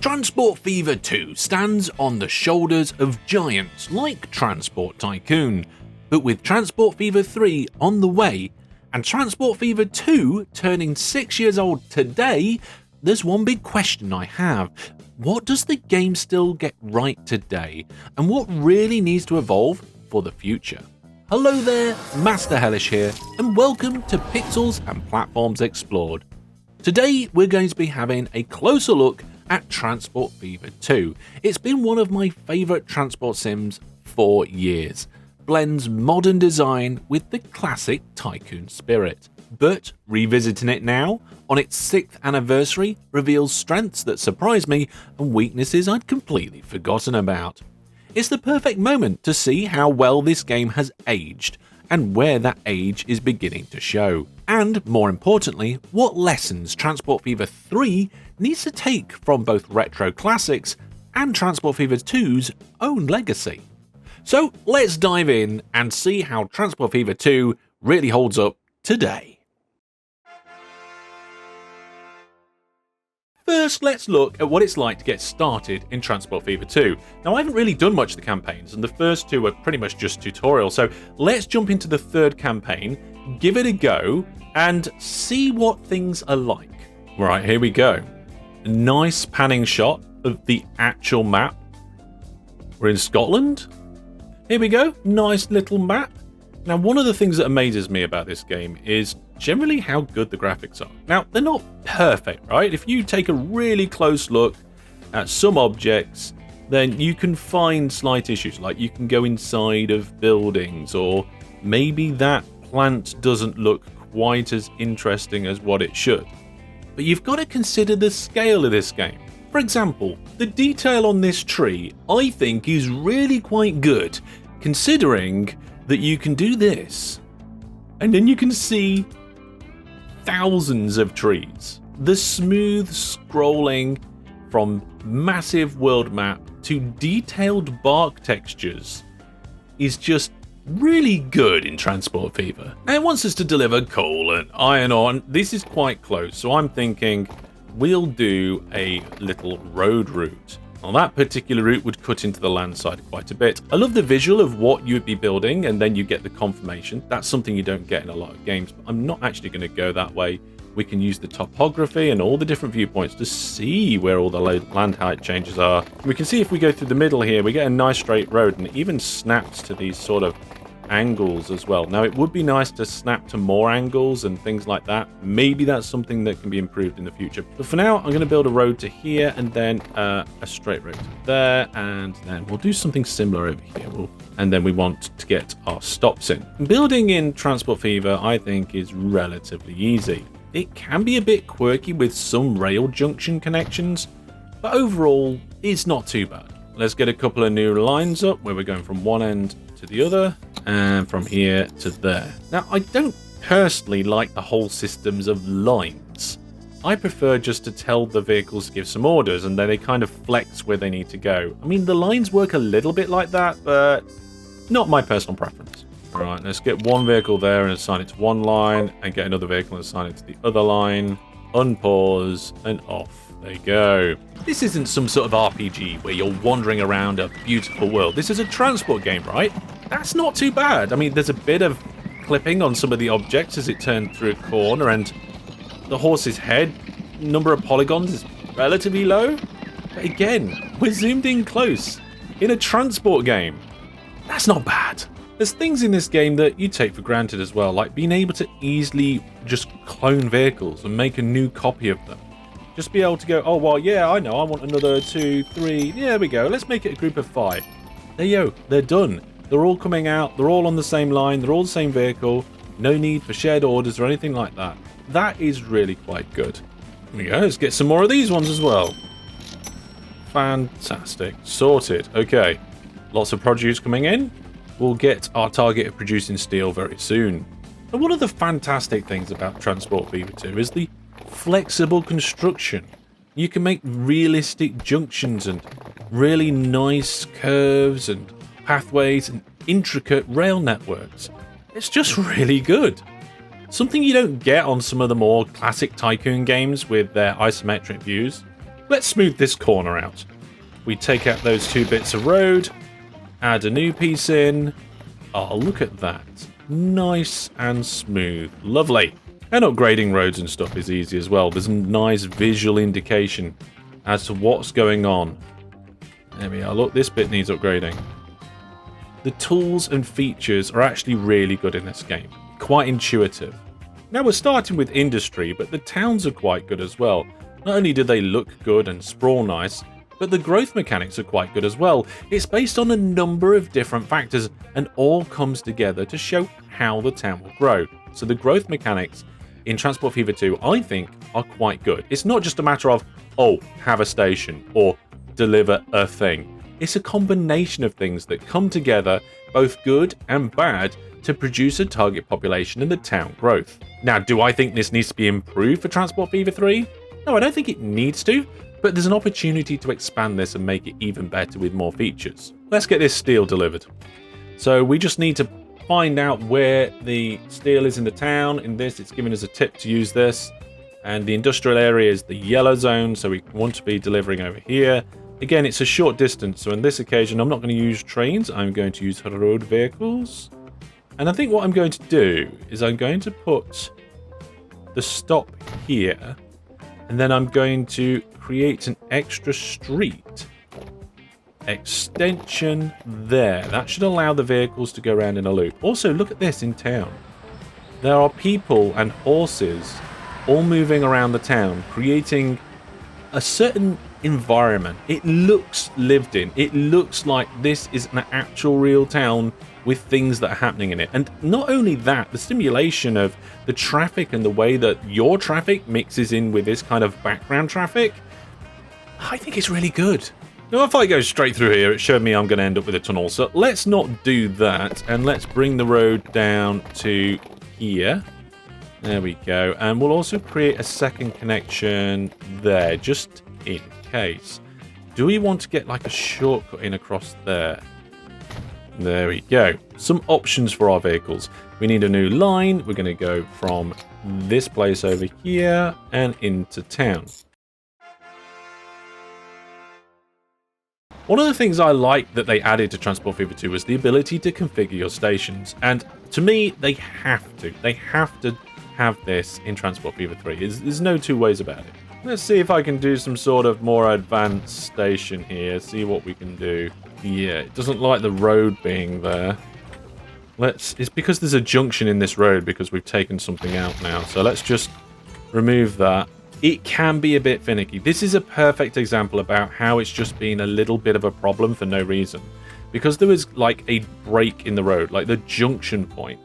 Transport Fever 2 stands on the shoulders of giants like Transport Tycoon, but with Transport Fever 3 on the way and Transport Fever 2 turning 6 years old today, there's one big question I have. What does the game still get right today, and what really needs to evolve for the future? Hello there, Master Hellish here, and welcome to Pixels and Platforms Explored. Today we're going to be having a closer look at Transport Fever 2. It's been one of my favourite transport sims for years. Blends modern design with the classic Tycoon spirit. But revisiting it now, on its 6th anniversary, reveals strengths that surprise me and weaknesses I'd completely forgotten about. It's the perfect moment to see how well this game has aged and where that age is beginning to show. And more importantly, what lessons Transport Fever 3 needs to take from both retro classics and Transport Fever 2's own legacy. So let's dive in and see how Transport Fever 2 really holds up today. First, let's look at what it's like to get started in Transport Fever 2. Now, I haven't really done much of the campaigns, and the first two are pretty much just tutorials, so let's jump into the third campaign, give it a go, and see what things are like. Right, here we go. A nice panning shot of the actual map. We're in Scotland. Here we go, nice little map. Now, one of the things that amazes me about this game is generally how good the graphics are. Now, they're not perfect, right? If you take a really close look at some objects, then you can find slight issues, like you can go inside of buildings, or maybe that plant doesn't look quite as interesting as what it should. But you've got to consider the scale of this game. For example, the detail on this tree, I think, is really quite good, considering that you can do this, and then you can see thousands of trees. The smooth scrolling from massive world map to detailed bark textures is just really good in Transport Fever. And it wants us to deliver coal and iron ore. This is quite close, so I'm thinking we'll do a little road route. Well, that particular route would cut into the land side quite a bit. I love the visual of what you would be building, and then you get the confirmation. That's something you don't get in a lot of games, but I'm not actually going to go that way. We can use the topography and all the different viewpoints to see where all the land height changes are. We can see if we go through the middle here, we get a nice straight road, and it even snaps to these sort of angles as well. Now, it would be nice to snap to more angles and things like that. Maybe that's something that can be improved in the future. But for now, I'm going to build a road to here, and then a straight road to there, and then we'll do something similar over here. And then we want to get our stops in. Building in Transport Fever, I think, is relatively easy. It can be a bit quirky with some rail junction connections, but overall, it's not too bad. Let's get a couple of new lines up where we're going from one end to the other, and from here to there. Now, I don't personally like the whole systems of lines. I prefer just to tell the vehicles to give some orders, and then they kind of flex where they need to go. I mean, the lines work a little bit like that, but not my personal preference. All right, let's get one vehicle there and assign it to one line, and get another vehicle and assign it to the other line. Unpause, and off they go. This isn't some sort of RPG where you're wandering around a beautiful world. This is a transport game, right? That's not too bad. I mean, there's a bit of clipping on some of the objects as it turns through a corner, and the horse's head number of polygons is relatively low. But again, we're zoomed in close in a transport game. That's not bad. There's things in this game that you take for granted as well, like being able to easily just clone vehicles and make a new copy of them. Just be able to go, oh, well, yeah, I know, I want another 2, 3, yeah, there we go, let's make it a group of 5. There you go, they're done. They're all coming out, they're all on the same line, they're all the same vehicle, no need for shared orders or anything like that. That is really quite good. There we go, let's get some more of these ones as well. Fantastic, sorted, okay. Lots of produce coming in. We'll get our target of producing steel very soon. And one of the fantastic things about Transport Fever 2 is the flexible construction. You can make realistic junctions and really nice curves and pathways and intricate rail networks. It's just really good. Something you don't get on some of the more classic Tycoon games with their isometric views. Let's smooth this corner out. We take out those 2 bits of road, add a new piece in. Oh, look at that. Nice and smooth. Lovely. And upgrading roads and stuff is easy as well. There's a nice visual indication as to what's going on. There we are. Look, this bit needs upgrading. The tools and features are actually really good in this game. Quite intuitive. Now we're starting with industry, but the towns are quite good as well. Not only do they look good and sprawl nice, but the growth mechanics are quite good as well. It's based on a number of different factors and all comes together to show how the town will grow. So the growth mechanics in Transport Fever 2, I think, are quite good. It's not just a matter of, oh, have a station or deliver a thing. It's a combination of things that come together, both good and bad, to produce a target population and the town growth. Now, do I think this needs to be improved for Transport Fever 3? No, I don't think it needs to. But there's an opportunity to expand this and make it even better with more features. Let's get this steel delivered. So we just need to find out where the steel is in the town. In this, it's giving us a tip to use this. And the industrial area is the yellow zone, so we want to be delivering over here. Again, it's a short distance, so on this occasion, I'm not going to use trains. I'm going to use road vehicles. And I think what I'm going to do is I'm going to put the stop here. And then I'm going to create an extra street extension there. That should allow the vehicles to go around in a loop. Also, look at this in town. There are people and horses all moving around the town, creating a certain environment. It looks lived in. It looks like this is an actual real town with things that are happening in it. And not only that, the stimulation of the traffic and the way that your traffic mixes in with this kind of background traffic, I think it's really good. Now, if I go straight through here, it showed me I'm going to end up with a tunnel. So let's not do that. And let's bring the road down to here. There we go. And we'll also create a second connection there, just in case. Do we want to get like a shortcut in across there? There we go. Some options for our vehicles. We need a new line. We're going to go from this place over here and into town. One of the things I like that they added to Transport Fever 2 was the ability to configure your stations. And to me, they have to. They have to have this in Transport Fever 3. There's no two ways about it. Let's see if I can do some sort of more advanced station here. See what we can do. Yeah, it doesn't like the road being there. It's because there's a junction in this road because we've taken something out now. So let's just remove that. It can be a bit finicky. This is a perfect example about how it's just been a little bit of a problem for no reason. Because there was like a break in the road, like the junction point.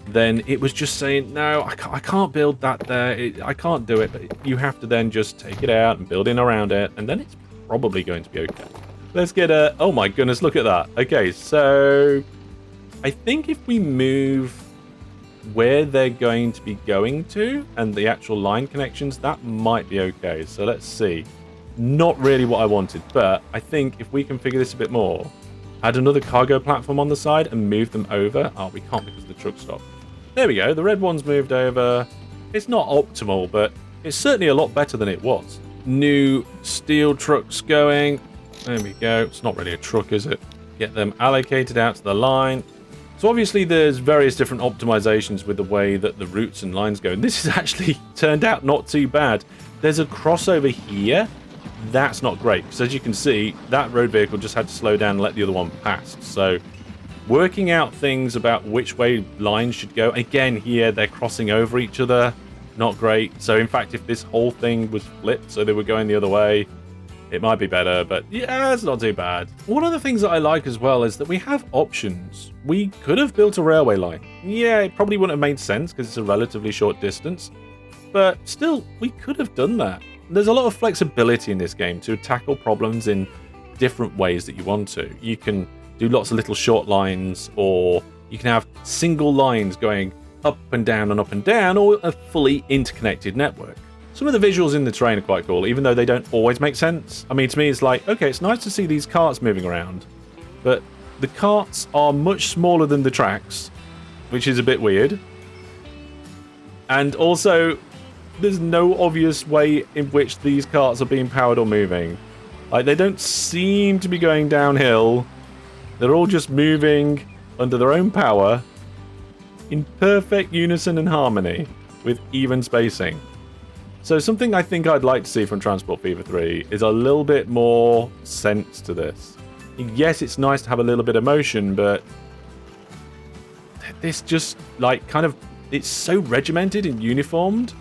Then it was just saying, no, I can't build that there. I can't do it. But you have to then just take it out and build in around it. And then it's probably going to be okay. Let's get a... Oh my goodness, look at that. Okay, so I think if we move where they're going to be going to and the actual line connections, that might be okay. So let's see. Not really what I wanted, but I think if we can figure this a bit more, add another cargo platform on the side and move them over. Oh, we can't because the truck stopped. There we go. The red one's moved over. It's not optimal, but it's certainly a lot better than it was. New steel trucks going. There we go. It's not really a truck, is it? Get them allocated out to the line. So obviously there's various different optimizations with the way that the routes and lines go. And this has actually turned out not too bad. There's a crossover here. That's not great. Because as you can see, that road vehicle just had to slow down and let the other one pass. So working out things about which way lines should go. Again, here they're crossing over each other. Not great. So in fact, if this whole thing was flipped so they were going the other way, it might be better, but yeah, it's not too bad. One of the things that I like as well is that we have options. We could have built a railway line. Yeah, it probably wouldn't have made sense because it's a relatively short distance, but still, we could have done that. There's a lot of flexibility in this game to tackle problems in different ways that you want to. You can do lots of little short lines, or you can have single lines going up and down, or a fully interconnected network. Some of the visuals in the train are quite cool, even though they don't always make sense. I mean, to me, it's like, okay, it's nice to see these carts moving around, but the carts are much smaller than the tracks, which is a bit weird. And also, there's no obvious way in which these carts are being powered or moving. Like, they don't seem to be going downhill. They're all just moving under their own power in perfect unison and harmony with even spacing. So something I think I'd like to see from Transport Fever 3 is a little bit more sense to this. Yes, it's nice to have a little bit of motion, but this just, like, kind of, it's so regimented and uniformed.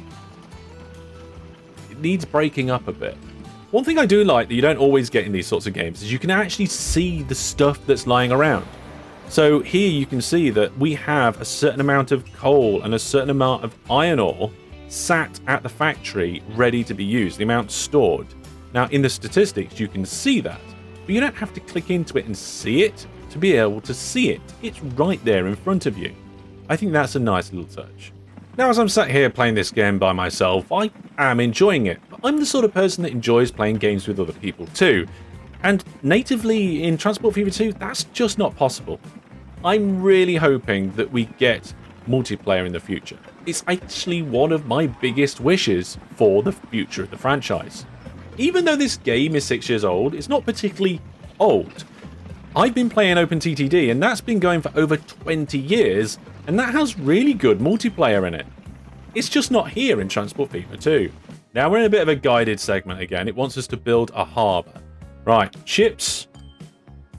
It needs breaking up a bit. One thing I do like that you don't always get in these sorts of games is you can actually see the stuff that's lying around. So here you can see that we have a certain amount of coal and a certain amount of iron ore sat at the factory ready to be used, the amount stored. Now in the statistics you can see that, but you don't have to click into it and see it to be able to see it. It's right there in front of you. I think that's a nice little touch. Now as I'm sat here playing this game by myself, I am enjoying it. But I'm the sort of person that enjoys playing games with other people too. And natively in Transport Fever 2, that's just not possible. I'm really hoping that we get multiplayer in the future. It's actually one of my biggest wishes for the future of the franchise. Even though this game is 6 years old, it's not particularly old. I've been playing OpenTTD and that's been going for over 20 years, and that has really good multiplayer in it. It's just not here in Transport Fever 2. Now we're in a bit of a guided segment again. It wants us to build a harbour. Right, ships,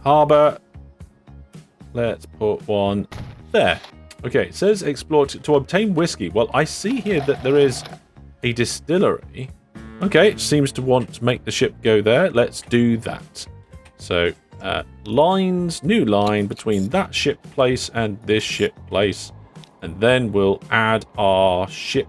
harbour. Let's put one there. Okay, it says explore to obtain whiskey. Well, I see here that there is a distillery. Okay, it seems to want to make the ship go there. Let's do that. So, lines, new line between that ship place and this ship place. And then we'll add our ship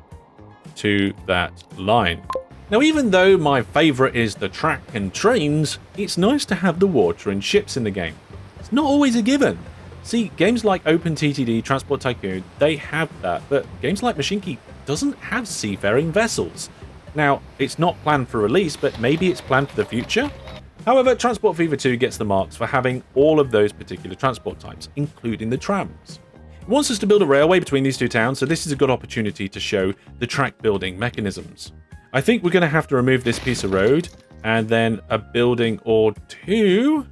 to that line. Now, even though my favourite is the track and trains, it's nice to have the water and ships in the game. It's not always a given. See, games like OpenTTD, Transport Tycoon, they have that, but games like Machinki doesn't have seafaring vessels. Now, it's not planned for release, but maybe it's planned for the future? However, Transport Fever 2 gets the marks for having all of those particular transport types, including the trams. It wants us to build a railway between these two towns, so this is a good opportunity to show the track building mechanisms. I think we're going to have to remove this piece of road, and then a building or two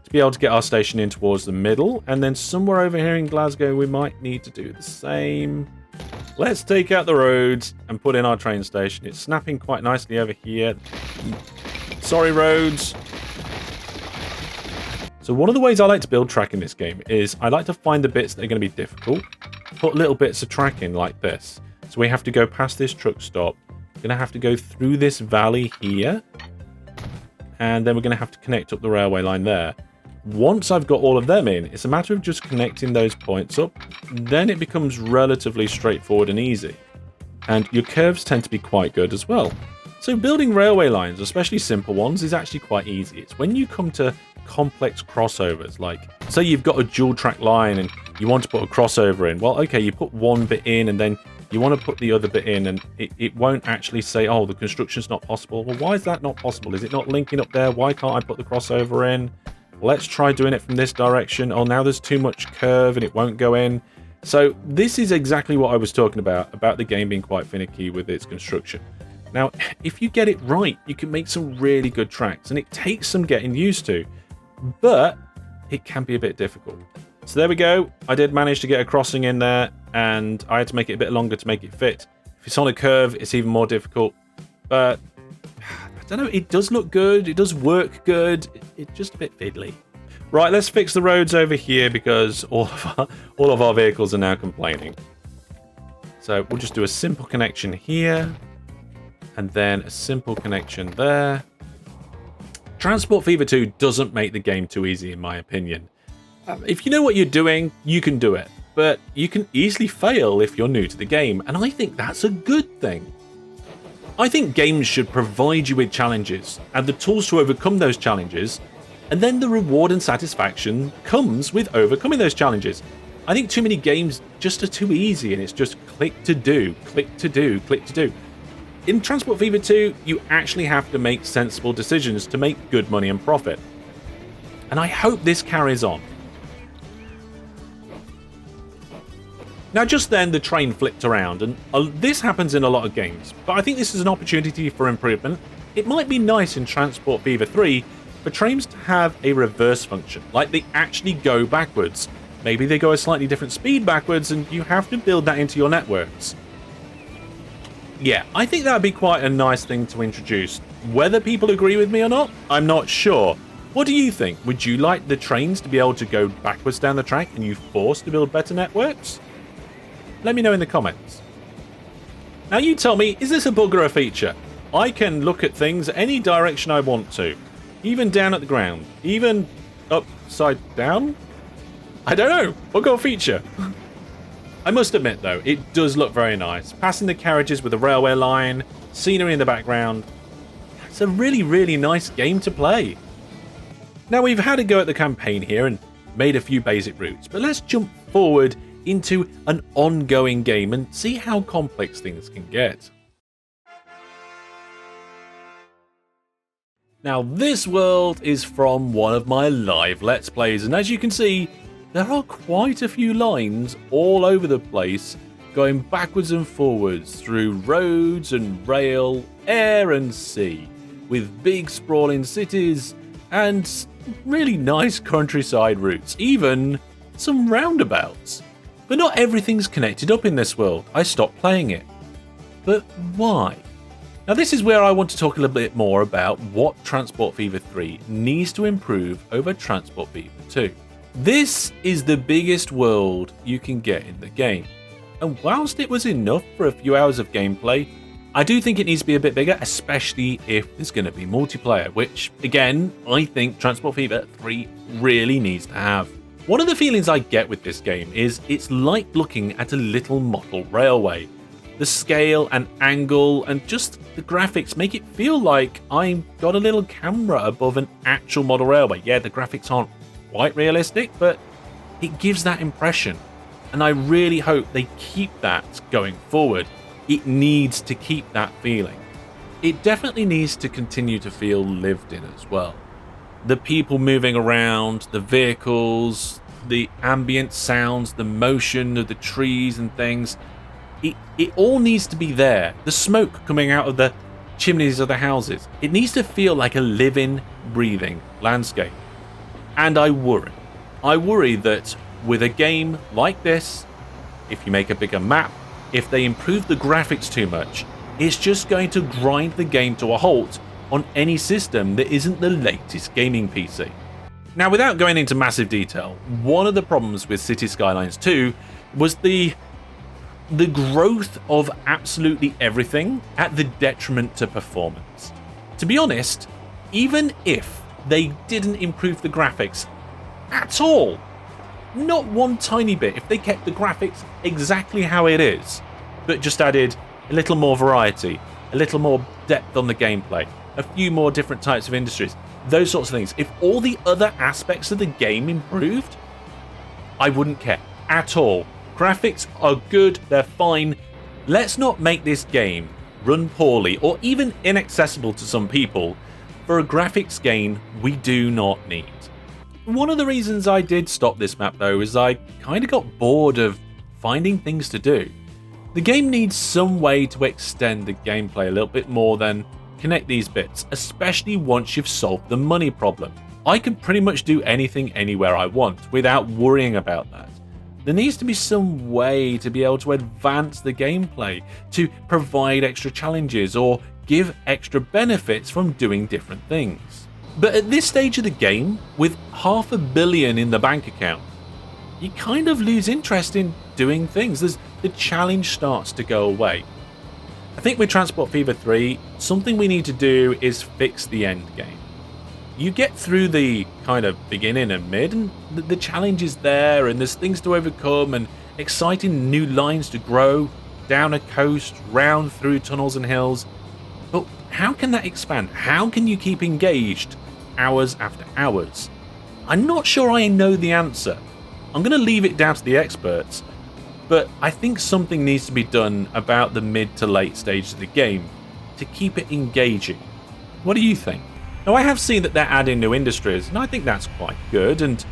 to be able to get our station in towards the middle, and then somewhere over here in Glasgow we might need to do the same. Let's take out the roads and put in our train station. It's snapping quite nicely over here. Sorry, roads. So one of the ways I like to build track in this game is I like to find the bits that are going to be difficult, put little bits of track in like this. So we have to go past this truck stop. We're going to have to go through this valley here, and then we're going to have to connect up the railway line there. Once I've got all of them in, it's a matter of just connecting those points up. Then it becomes relatively straightforward and easy. And your curves tend to be quite good as well. So building railway lines, especially simple ones, is actually quite easy. It's when you come to complex crossovers, like say you've got a dual track line and you want to put a crossover in. Well, okay, you put one bit in and then you want to put the other bit in, and it won't actually say, oh, the construction's not possible. Well, why is that not possible? Is it not linking up there? Why can't I put the crossover in? Let's try doing it from this direction. Oh, now there's too much curve and it won't go in. So this is exactly what I was talking about the game being quite finicky with its construction. Now, if you get it right, you can make some really good tracks, and it takes some getting used to, but it can be a bit difficult. So there we go. I did manage to get a crossing in there, and I had to make it a bit longer to make it fit. If it's on a curve, it's even more difficult, but I don't know, it does look good, it does work good, it's just a bit fiddly. Right, let's fix the roads over here because all of our vehicles are now complaining. So we'll just do a simple connection here, and then a simple connection there. Transport Fever 2 doesn't make the game too easy, in my opinion. If you know what you're doing, you can do it, but you can easily fail if you're new to the game, and I think that's a good thing. I think games should provide you with challenges and the tools to overcome those challenges, and then the reward and satisfaction comes with overcoming those challenges. I think too many games just are too easy, and it's just click to do, click to do, click to do. In Transport Fever 2, you actually have to make sensible decisions to make good money and profit. And I hope this carries on. Now just then the train flipped around, and this happens in a lot of games, but I think this is an opportunity for improvement. It might be nice in Transport Fever 3 for trains to have a reverse function, like they actually go backwards. Maybe they go a slightly different speed backwards and you have to build that into your networks. Yeah, I think that would be quite a nice thing to introduce. Whether people agree with me or not, I'm not sure. What do you think? Would you like the trains to be able to go backwards down the track and you forced to build better networks? Let me know in the comments. Now you tell me, is this a bug or a feature? I can look at things any direction I want to. Even down at the ground. Even upside down? I don't know. Bug or feature? I must admit though, it does look very nice. Passing the carriages with a railway line, scenery in the background. It's a really, really nice game to play. Now we've had a go at the campaign here and made a few basic routes, but let's jump forward into an ongoing game and see how complex things can get. Now this world is from one of my live Let's Plays, and as you can see, there are quite a few lines all over the place, going backwards and forwards through roads and rail, air and sea, with big sprawling cities and really nice countryside routes, even some roundabouts. But not everything's connected up in this world. I stopped playing it. But why? Now this is where I want to talk a little bit more about what Transport Fever 3 needs to improve over Transport Fever 2. This is the biggest world you can get in the game, and whilst it was enough for a few hours of gameplay, I do think it needs to be a bit bigger, especially if there's going to be multiplayer, which again, I think Transport Fever 3 really needs to have. One of the feelings I get with this game is it's like looking at a little model railway. The scale and angle and just the graphics make it feel like I've got a little camera above an actual model railway. Yeah, the graphics aren't quite realistic, but it gives that impression, and I really hope they keep that going forward. It needs to keep that feeling. It definitely needs to continue to feel lived in as well. The people moving around, the vehicles, the ambient sounds, the motion of the trees and things, it all needs to be there. The smoke coming out of the chimneys of the houses, it needs to feel like a living, breathing landscape. And I worry that with a game like this, if you make a bigger map, if they improve the graphics too much, it's just going to grind the game to a halt on any system that isn't the latest gaming PC. Now, without going into massive detail, one of the problems with City Skylines 2 was the growth of absolutely everything at the detriment to performance. To be honest, even if they didn't improve the graphics at all, not one tiny bit, if they kept the graphics exactly how it is, but just added a little more variety, a little more depth on the gameplay, a few more different types of industries, those sorts of things, if all the other aspects of the game improved, I wouldn't care at all. Graphics are good, they're fine. Let's not make this game run poorly or even inaccessible to some people for a graphics gain we do not need. One of the reasons I did stop this map though is I kind of got bored of finding things to do. The game needs some way to extend the gameplay a little bit more than connect these bits, especially once you've solved the money problem. I can pretty much do anything anywhere I want without worrying about that. There needs to be some way to be able to advance the gameplay, to provide extra challenges or give extra benefits from doing different things. But at this stage of the game, with $500 million in the bank account, you kind of lose interest in doing things. The challenge starts to go away. I think with Transport Fever 3, something we need to do is fix the end game. You get through the kind of beginning and mid, and the challenge is there, and there's things to overcome, and exciting new lines to grow, down a coast, round through tunnels and hills. But how can that expand? How can you keep engaged hours after hours? I'm not sure I know the answer. I'm going to leave it down to the experts, but I think something needs to be done about the mid to late stages of the game to keep it engaging. What do you think? Now, I have seen that they're adding new industries, and I think that's quite good, and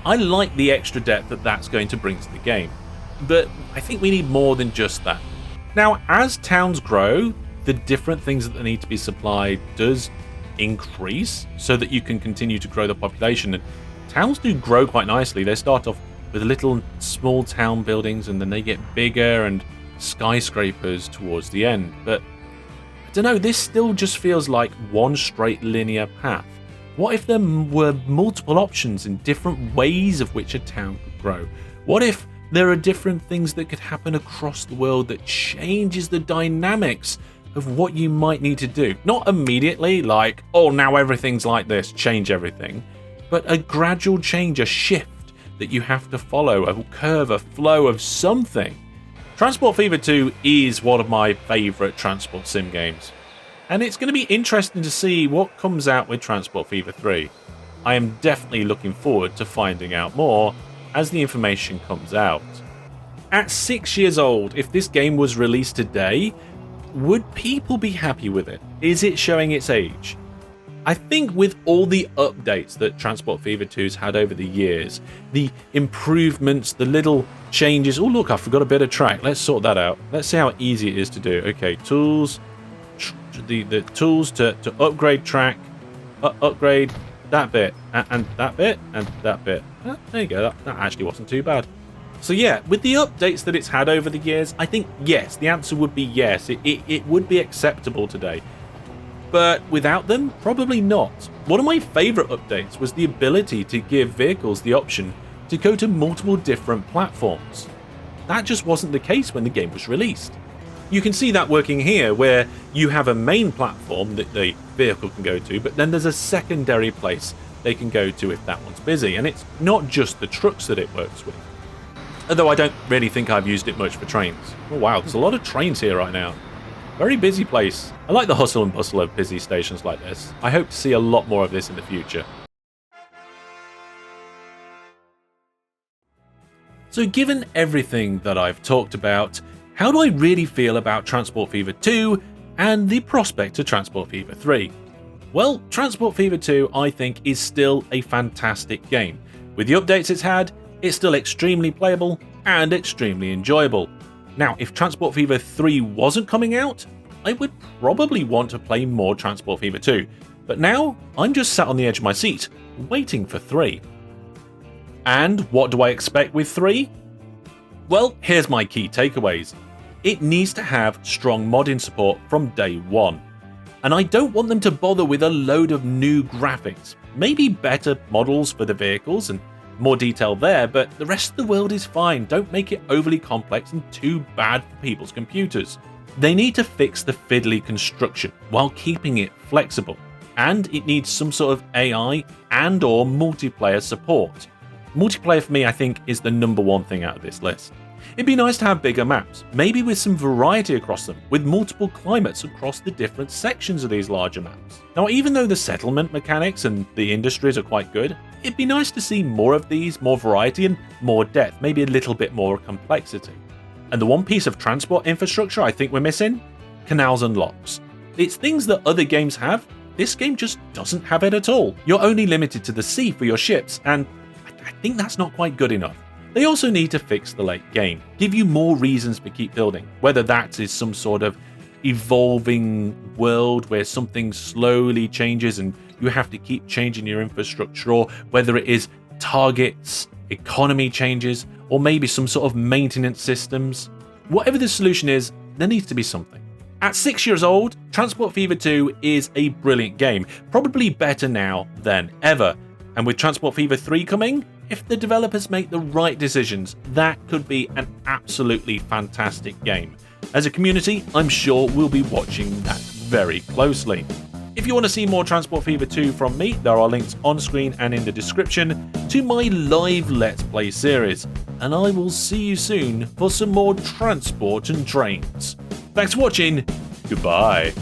I like the extra depth that that's going to bring to the game. but I think we need more than just that. Now, as towns grow, the different things that need to be supplied does increase so that you can continue to grow the population. And towns do grow quite nicely. They start off with little small town buildings, and then they get bigger and skyscrapers towards the end. But I don't know, this still just feels like one straight linear path. What if there were multiple options and different ways of which a town could grow? What if there are different things that could happen across the world that changes the dynamics of what you might need to do? Not immediately, like, oh, now everything's like this, change everything, but a gradual change, a shift that you have to follow, a curve, a flow of something. Transport Fever 2 is one of my favourite transport sim games, and it's going to be interesting to see what comes out with Transport Fever 3. I am definitely looking forward to finding out more as the information comes out. At 6 years old, if this game was released today, would people be happy with it? Is it showing its age? I think with all the updates that Transport Fever 2's had over the years, the improvements, the little changes. Oh look, I forgot a bit of track. Let's sort that out. Let's see how easy it is to do. Okay, tools, the tools to upgrade track, upgrade that bit, and that bit, and that bit. There you go, that actually wasn't too bad. So yeah, with the updates that it's had over the years, I think yes, the answer would be yes, it would be acceptable today. But without them, probably not. One of my favourite updates was the ability to give vehicles the option to go to multiple different platforms. That just wasn't the case when the game was released. You can see that working here, where you have a main platform that the vehicle can go to, but then there's a secondary place they can go to if that one's busy, and it's not just the trucks that it works with. Although I don't really think I've used it much for trains. Oh wow, there's a lot of trains here right now. Very busy place. I like the hustle and bustle of busy stations like this. I hope to see a lot more of this in the future. So given everything that I've talked about, how do I really feel about Transport Fever 2 and the prospect of Transport Fever 3? Well, Transport Fever 2 I think is still a fantastic game. With the updates it's had, it's still extremely playable and extremely enjoyable. Now, if Transport Fever 3 wasn't coming out, I would probably want to play more Transport Fever 2, but now I'm just sat on the edge of my seat, waiting for 3. And what do I expect with 3? Well, here's my key takeaways. It needs to have strong modding support from day one. And I don't want them to bother with a load of new graphics. Maybe better models for the vehicles and more detail there, but the rest of the world is fine. Don't make it overly complex and too bad for people's computers. They need to fix the fiddly construction while keeping it flexible, and it needs some sort of AI and or multiplayer support. Multiplayer for me I think is the number one thing out of this list. It'd be nice to have bigger maps, maybe with some variety across them, with multiple climates across the different sections of these larger maps. Now, even though the settlement mechanics and the industries are quite good, it'd be nice to see more of these, more variety and more depth, maybe a little bit more complexity. And the one piece of transport infrastructure I think we're missing? Canals and locks. It's things that other games have, this game just doesn't have it at all. You're only limited to the sea for your ships, and I think that's not quite good enough. They also need to fix the late game, give you more reasons to keep building, whether that is some sort of evolving world where something slowly changes and you have to keep changing your infrastructure, or whether it is targets, economy changes, or maybe some sort of maintenance systems. Whatever the solution is, there needs to be something. At 6 years old, Transport Fever 2 is a brilliant game, probably better now than ever. And with Transport Fever 3 coming, if the developers make the right decisions, that could be an absolutely fantastic game. As a community, I'm sure we'll be watching that very closely. If you want to see more Transport Fever 2 from me, there are links on screen and in the description to my live Let's Play series, and I will see you soon for some more transport and trains. Thanks for watching, goodbye.